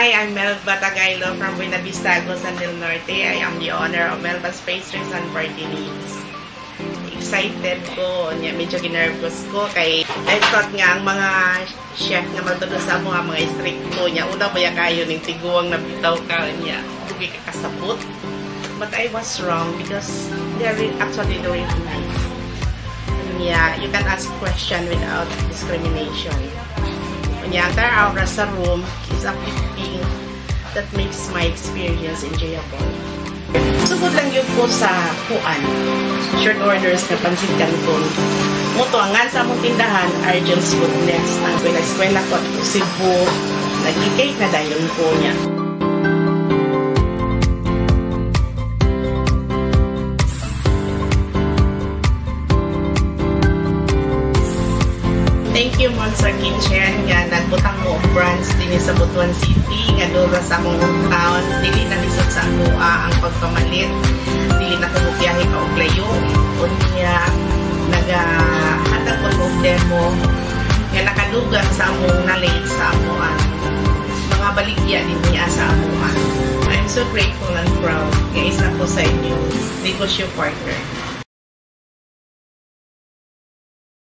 Hi, I'm Melba Tagailo from Buena Vista, Agusan del Norte. I am the owner of Melba's Pastries and Party Needs. Excited ko, medyo ginervous ko kay I thought nga ang mga chef na magtudo sa mga stricto niya. Una ba kayo ng tiguang na bitaw ka niya. Hindi ka kasabot. But I was wrong because they're actually really nice. Yeah, you can ask question without discrimination. Kanya, ang aura sa room is uplifting that makes my experience enjoyable. Sugod lang yun po sa kuan. Short orders na pansit canton. Muto, ang sa among tindahan, Argent's Goodness. Ang eskwela ko at Cebu. Nag-cake na dahil po niya. Thank you, Monster Kitchen. Nga, nagbutang mo branch din sa Butuan City. Nga, doon sa among hometown. Dili na lisod sa ang pagpamalit. Dili na kumupiyahe ka og layo. Unya, nagahatag ko og demo. Nga, nakadugang sa among na-late sa among mga baligya din niya sa among. I'm so grateful and proud. Nga, isa po sa inyo negosyo partner.